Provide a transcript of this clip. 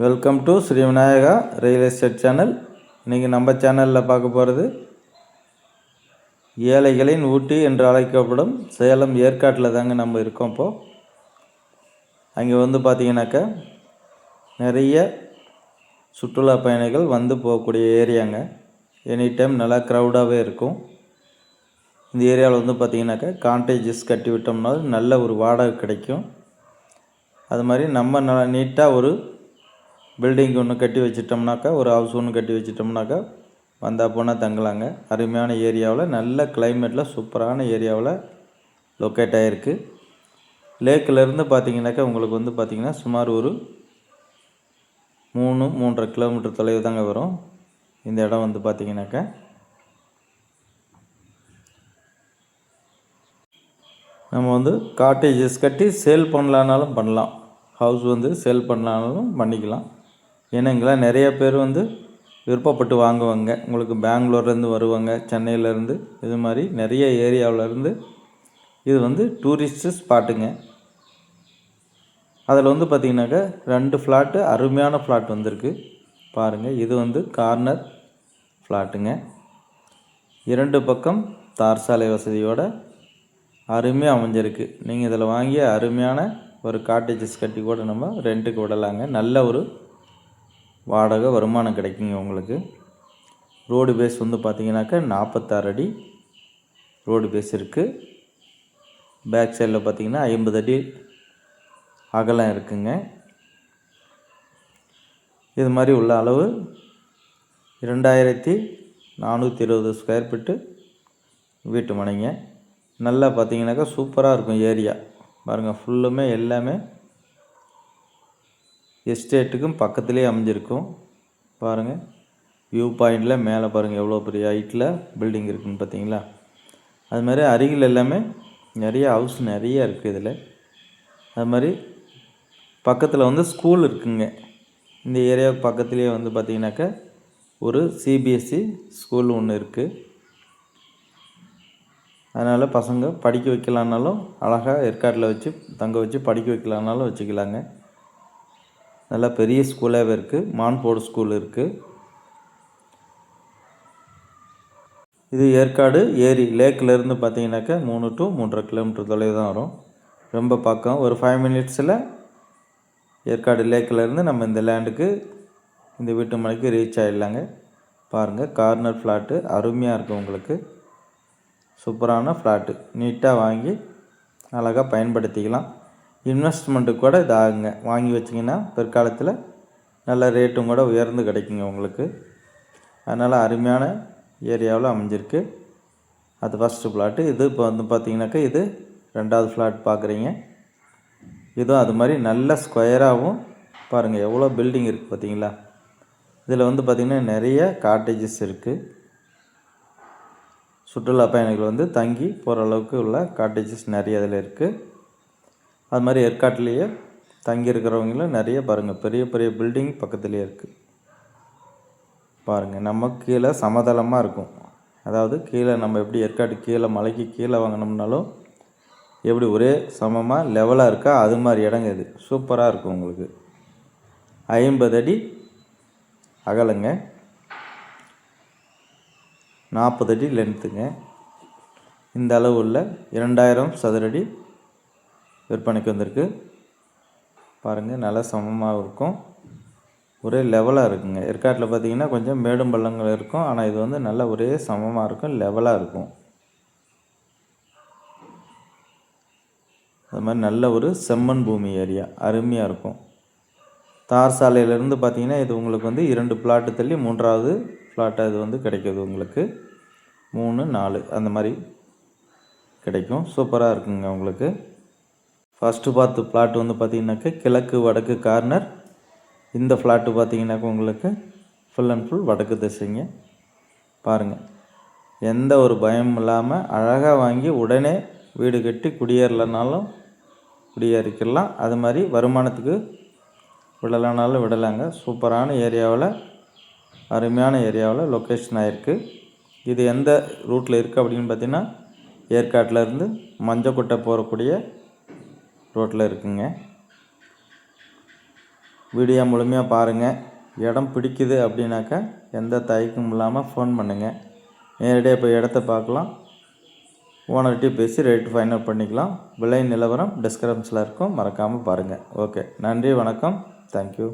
Welcome to Sri Vinayaka real estate channel. இன்றைக்கி நம்ம சேனலில் பார்க்க போகிறது ஏழைகளின் ஊட்டி என்று அழைக்கப்படும் சேலம் ஏற்காட்டில் தாங்க நம்ம இருக்கோம். இப்போது அங்கே பார்த்திங்கனாக்கா நிறைய சுற்றுலா பயணிகள் போகக்கூடிய ஏரியாங்க. எனி டைம் நல்லா க்ரௌடாகவே இருக்கும். இந்த ஏரியாவில் பார்த்திங்கனாக்கா கான்டேஜஸ் கட்டி விட்டோம்னா நல்ல ஒரு வாடகை கிடைக்கும். அது மாதிரி நம்ம நீட்டாக ஒரு பில்டிங் ஒன்று கட்டி வச்சிட்டோம்னாக்கா, ஒரு ஹவுஸ் ஒன்று கட்டி வச்சிட்டோம்னாக்கா வந்தால் போனால் தங்கலாங்க. அருமையான ஏரியாவில், நல்ல கிளைமேட்டில், சூப்பரான ஏரியாவில் லொக்கேட் ஆகிருக்கு. லேக்கிலேருந்து பார்த்திங்கனாக்கா உங்களுக்கு பார்த்திங்கன்னா சுமார் ஒரு 3-3.5 கிலோமீட்டர் தொலைவு தாங்க வரும் இந்த இடம். பார்த்திங்கனாக்கா நம்ம காட்டேஜஸ் கட்டி சேல் பண்ணலான்னாலும் பண்ணலாம், ஹவுஸ் சேல் பண்ணலான்னாலும் பண்ணிக்கலாம். ஏன்னா இங்கெல்லாம் நிறைய பேர் விருப்பப்பட்டு வாங்குவாங்க. உங்களுக்கு பெங்களூர்லேருந்து வருவாங்க, சென்னையிலேருந்து, இது மாதிரி நிறைய ஏரியாவிலேருந்து. இது டூரிஸ்ட்டு ஸ்பாட்டுங்க. அதில் பார்த்திங்கனாக்கா 2 ஃப்ளாட்டு, அருமையான ஃப்ளாட் வந்திருக்கு பாருங்கள். இது கார்னர் ஃப்ளாட்டுங்க. 2 பக்கம் தார் சாலை வசதியோட அருமையாக அமைஞ்சிருக்கு. நீங்கள் இதில் வாங்கி அருமையான ஒரு காட்டேஜஸ் கட்டி கூட நம்ம ரெண்ட்டுக்கு விடலாங்க. நல்ல ஒரு வாடகை வருமானம் கிடைக்குங்க உங்களுக்கு. ரோடு பேஸ் பார்த்திங்கனாக்கா 46 அடி ரோடு பேஸ் இருக்குது. பேக் சைடில் பார்த்திங்கன்னா 50 அடி அகலம் இருக்குங்க. இது மாதிரி உள்ள அளவு 2420 ஸ்கொயர் ஃபீட்டு வீட்டு மனைங்க. நல்லா பார்த்திங்கனாக்கா சூப்பராக இருக்கும் ஏரியா பாருங்கள். ஃபுல்லுமே எல்லாமே எஸ்டேட்டுக்கும் பக்கத்துலேயே அமைஞ்சிருக்கும் பாருங்கள். வியூ பாயிண்டில் மேலே பாருங்கள் எவ்வளோ பெரிய ஹைட்டில் பில்டிங் இருக்குதுன்னு பார்த்தீங்களா. அது மாதிரி அருகில் எல்லாமே நிறைய ஹவுஸ் நிறைய இருக்குது இதில். அது மாதிரி பக்கத்தில் ஸ்கூல் இருக்குங்க. இந்த ஏரியாவுக்கு பக்கத்துலேயே பார்த்திங்கனாக்கா ஒரு சிபிஎஸ்சி ஸ்கூல் ஒன்று இருக்குது. அதனால் பசங்க படிக்க வைக்கலான்னாலும் அழகாக ஏற்காட்டில் வச்சு தங்க வச்சு படிக்க வைக்கலான்னாலும் வச்சுக்கலாங்க. நல்லா பெரிய ஸ்கூலாகவே இருக்குது. மான்போர்டு ஸ்கூல் இருக்குது. இது ஏற்காடு ஏரி லேக்கிலேருந்து பார்த்திங்கனாக்கா 3 to 3.5 கிலோமீட்டர் தொலைவு தான் வரும். ரொம்ப பக்கம். ஒரு 5 மினிட்ஸில் ஏற்காடு லேக்கிலேருந்து நம்ம இந்த லேண்டுக்கு, இந்த வீட்டு மனைக்கு ரீச் ஆகிடலாங்க. பாருங்கள், கார்னர் ஃப்ளாட்டு அருமையாக இருக்கும் உங்களுக்கு. சூப்பரான ஃப்ளாட்டு. நீட்டாக வாங்கி அழகாக பயன்படுத்திக்கலாம். இன்வெஸ்ட்மெண்ட்டுக்கு கூட இது ஆகுங்க. வாங்கி வச்சிங்கன்னா பிற்காலத்தில் நல்ல ரேட்டும் கூட உயர்ந்து கிடைக்குங்க உங்களுக்கு. அதனால் அருமையான ஏரியாவில் அமைஞ்சிருக்கு. அது ஃபஸ்ட்டு ஃப்ளாட்டு. இது இப்போ பார்த்திங்கனாக்கா இது 2வது ஃப்ளாட் பார்க்குறீங்க. இதுவும் அது மாதிரி நல்ல ஸ்கொயராகவும் பாருங்கள் எவ்வளோ பில்டிங் இருக்குது பார்த்திங்களா. இதில் பார்த்திங்கன்னா நிறைய காட்டேஜஸ் இருக்குது. சுற்றுலா பயணிகள் தங்கி போகிற அளவுக்கு உள்ள காட்டேஜஸ் நிறைய இதில் இருக்குது. அது மாதிரி ஏற்காட்டிலேயே தங்கி இருக்கிறவங்களும் நிறைய பாருங்கள் பெரிய பெரிய பில்டிங் பக்கத்துலேயே இருக்குது பாருங்கள். நம்ம கீழே சமதளமாக இருக்கும். அதாவது கீழே நம்ம எப்படி ஏற்காட்டு கீழே மலைக்கு கீழே வாங்கினோம்னாலும் எப்படி ஒரே சமமாக லெவலாக இருக்கா, அது மாதிரி இடங்க இது. சூப்பராக இருக்கும் உங்களுக்கு. 50 அடி அகலங்க, 40 அடி லென்த்துங்க. இந்த அளவு உள்ள 2000 சதுரடி விற்பனைக்கு வந்திருக்கு பாருங்கள். நல்லா சமமாக இருக்கும், ஒரே லெவலாக இருக்குங்க. ஏற்காட்டில் பார்த்திங்கன்னா கொஞ்சம் மேடும் பள்ளங்கள் இருக்கும். ஆனால் இது நல்லா ஒரே சமமாக இருக்கும், லெவலாக இருக்கும். அது மாதிரி நல்ல ஒரு செம்மண் பூமி ஏரியா அருமையாக இருக்கும். தார் சாலையிலேருந்து பார்த்திங்கன்னா இது உங்களுக்கு 2 பிளாட்டு தள்ளி 3வது ஃப்ளாட்டாக இது கிடைக்கிது உங்களுக்கு. 3-4 அந்த மாதிரி கிடைக்கும். சூப்பராக இருக்குங்க உங்களுக்கு. ஃபஸ்ட்டு பார்த்து ஃப்ளாட்டு பார்த்திங்கனாக்கா கிழக்கு வடக்கு கார்னர். இந்த ஃப்ளாட்டு பார்த்திங்கனாக்கா உங்களுக்கு ஃபுல் அண்ட் ஃபுல் வடக்கு திசைங்க. பாருங்கள், எந்த ஒரு பயமும் இல்லாமல் அழகாக வாங்கி உடனே வீடு கட்டி குடியேறலனாலும் குடியேறிக்கலாம். அது மாதிரி வருமானத்துக்கு விடலைனாலும் விடலாங்க. சூப்பரான ஏரியாவில், அருமையான ஏரியாவில் லொக்கேஷன் ஆகிருக்கு. இது எந்த ரூட்டில் இருக்குது அப்படின்னு பார்த்திங்கன்னா ஏற்காட்டிலேருந்து மஞ்சக்குட்டை போகக்கூடிய ரோட்டில் இருக்குங்க. வீடியோ முழுமையாக பாருங்கள். இடம் பிடிக்குது அப்படின்னாக்கா எந்த தயக்கமும் இல்லாமல் ஃபோன் பண்ணுங்கள். நேரடியாக போய் இடத்த பார்க்கலாம். ஓனர்கிட்டையும் பேசி ரேட்டு ஃபைனல் பண்ணிக்கலாம். விலை நிலவரம் டிஸ்கிரிப்ஷனில் இருக்கும், மறக்காமல் பாருங்கள். ஓகே, நன்றி, வணக்கம், தேங்க்யூ.